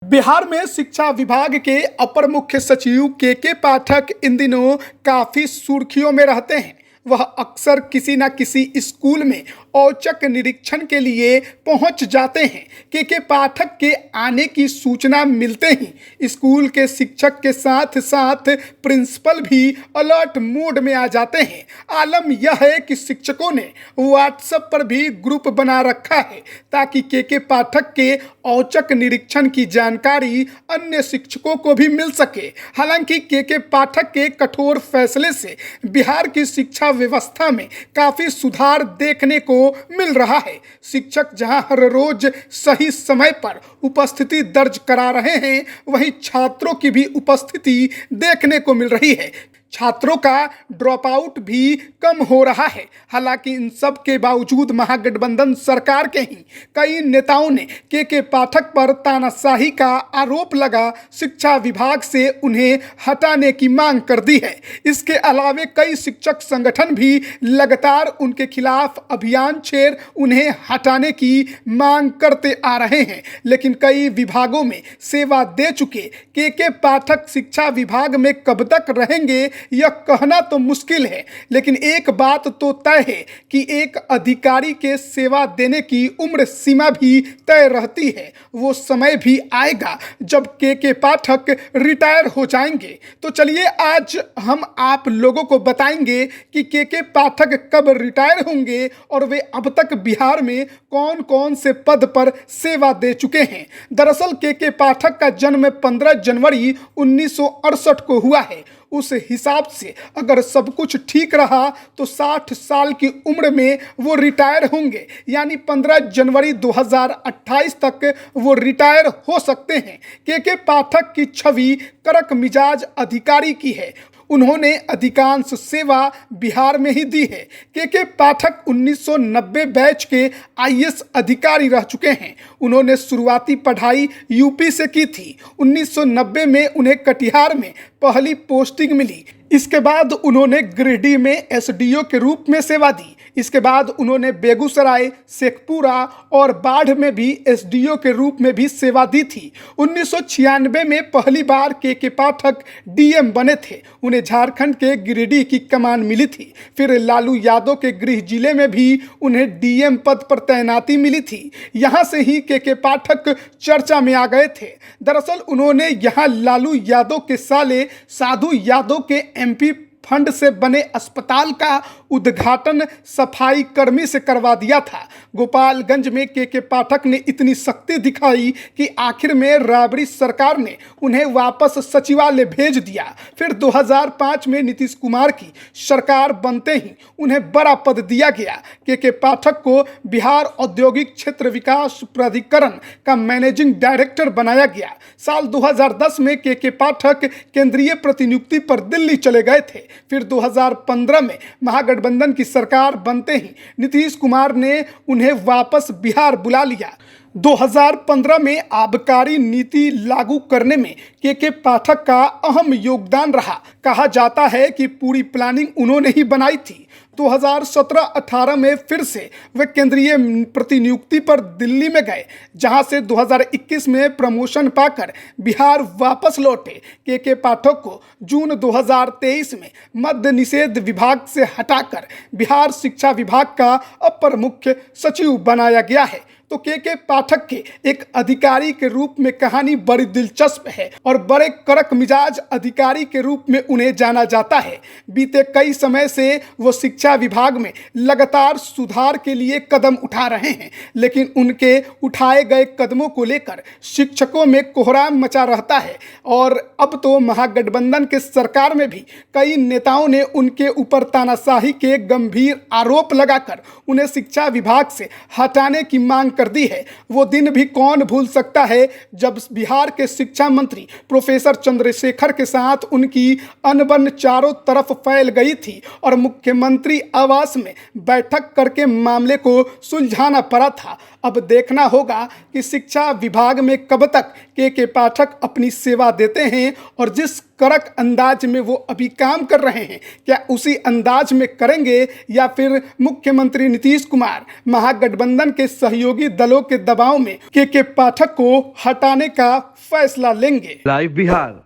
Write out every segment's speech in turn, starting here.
बिहार में शिक्षा विभाग के अपर मुख्य सचिव के पाठक इन दिनों काफी सुर्खियों में रहते हैं। वह अक्सर किसी न किसी स्कूल में औचक निरीक्षण के लिए पहुंच जाते हैं। के पाठक के आने की सूचना मिलते ही स्कूल के शिक्षक के साथ साथ प्रिंसिपल भी अलर्ट मोड में आ जाते हैं। आलम यह है कि शिक्षकों ने व्हाट्सएप पर भी ग्रुप बना रखा है ताकि के पाठक के औचक निरीक्षण की जानकारी अन्य शिक्षकों को भी मिल सके। हालांकि के पाठक के कठोर फैसले से बिहार की शिक्षा व्यवस्था में काफी सुधार देखने को मिल रहा है। शिक्षक जहां हर रोज सही समय पर उपस्थिति दर्ज करा रहे हैं, वहीं छात्रों की भी उपस्थिति देखने को मिल रही है। छात्रों का ड्रॉप आउट भी कम हो रहा है। हालांकि इन सब के बावजूद महागठबंधन सरकार के ही कई नेताओं ने के पाठक पर तानाशाही का आरोप लगा शिक्षा विभाग से उन्हें हटाने की मांग कर दी है। इसके अलावे कई शिक्षक संगठन भी लगातार उनके खिलाफ अभियान छेड़ उन्हें हटाने की मांग करते आ रहे हैं। लेकिन कई विभागों में सेवा दे चुके के पाठक शिक्षा विभाग में कब तक रहेंगे यह कहना तो मुश्किल है। लेकिन एक बात तो तय है कि एक अधिकारी के सेवा देने की उम्र सीमा भी तय रहती है। वो समय भी आएगा जब के पाठक रिटायर हो जाएंगे। तो चलिए आज हम आप लोगों को बताएंगे कि के पाठक कब रिटायर होंगे और वे अब तक बिहार में कौन कौन से पद पर सेवा दे चुके हैं। दरअसल के पाठक का जन्म 15 जनवरी 1968 को हुआ है। उस हिसाब से अगर सब कुछ ठीक रहा तो 60 साल की उम्र में वो रिटायर होंगे, यानी 15 जनवरी 2028 तक वो रिटायर हो सकते हैं। के पाठक की छवि कड़क मिजाज अधिकारी की है। उन्होंने अधिकांश सेवा बिहार में ही दी है। के पाठक 1990 बैच के आईएएस अधिकारी रह चुके हैं। उन्होंने शुरुआती पढ़ाई यूपी से की थी। 1990 में उन्हें कटिहार में पहली पोस्टिंग मिली। इसके बाद उन्होंने गिरिडीह में एसडीओ के रूप में सेवा दी। इसके बाद उन्होंने बेगूसराय, शेखपुरा और बाढ़ में भी एसडीओ के रूप में भी सेवा दी थी। 1996 में पहली बार के पाठक डीएम बने थे। उन्हें झारखंड के गिरिडीह की कमान मिली थी। फिर लालू यादव के गृह जिले में भी उन्हें डीएम पद पर तैनाती मिली थी। यहाँ से ही के पाठक चर्चा में आ गए थे। दरअसल उन्होंने यहाँ लालू यादव के साले साधु यादव के एमपी फंड से बने अस्पताल का उद्घाटन सफाई कर्मी से करवा दिया था। गोपालगंज में के पाठक ने इतनी शक्ति दिखाई कि आखिर में राबड़ी सरकार ने उन्हें वापस सचिवालय भेज दिया। फिर 2005 में नीतीश कुमार की सरकार बनते ही उन्हें बड़ा पद दिया गया। के पाठक को बिहार औद्योगिक क्षेत्र विकास प्राधिकरण का मैनेजिंग डायरेक्टर बनाया गया। साल 2010 में के पाठक केंद्रीय प्रतिनियुक्ति पर दिल्ली चले गए थे। फिर 2015 में महागठबंधन की सरकार बनते ही नीतीश कुमार ने उन्हें वापस बिहार बुला लिया। 2015 में आबकारी नीति लागू करने में के पाठक का अहम योगदान रहा। कहा जाता है कि पूरी प्लानिंग उन्होंने ही बनाई थी। 2017-18 में फिर से वे केंद्रीय प्रतिनियुक्ति पर दिल्ली में गए, जहां से 2021 में प्रमोशन पाकर बिहार वापस लौटे। के पाठक को जून 2023 में मद्य निषेध विभाग से हटाकर बिहार शिक्षा विभाग का अपर मुख्य सचिव बनाया गया है। तो के पाठक के एक अधिकारी के रूप में कहानी बड़ी दिलचस्प है और बड़े कड़क मिजाज अधिकारी के रूप में उन्हें जाना जाता है। बीते कई समय से वो शिक्षा विभाग में लगातार सुधार के लिए कदम उठा रहे हैं, लेकिन उनके उठाए गए कदमों को लेकर शिक्षकों में कोहराम मचा रहता है। और अब तो महागठबंधन के सरकार में भी कई नेताओं ने उनके ऊपर तानाशाही के गंभीर आरोप लगाकर उन्हें शिक्षा विभाग से हटाने की मांग कर दी है। वो दिन भी कौन भूल सकता है जब बिहार के शिक्षा मंत्री प्रोफेसर चंद्रशेखर के साथ उनकी अनबन चारों तरफ फैल गई थी और मुख्यमंत्री आवास में बैठक करके मामले को सुलझाना पड़ा था। अब देखना होगा कि शिक्षा विभाग में कब तक के पाठक अपनी सेवा देते हैं और जिस कड़क अंदाज में वो अभी काम कर रहे हैं, क्या उसी अंदाज में करेंगे या फिर मुख्यमंत्री नीतीश कुमार महागठबंधन के सहयोगी दलों के दबाव में के पाठक को हटाने का फैसला लेंगे? लाइव बिहार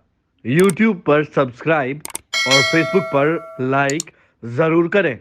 यूट्यूब पर सब्सक्राइब और फेसबुक पर लाइक जरूर करें।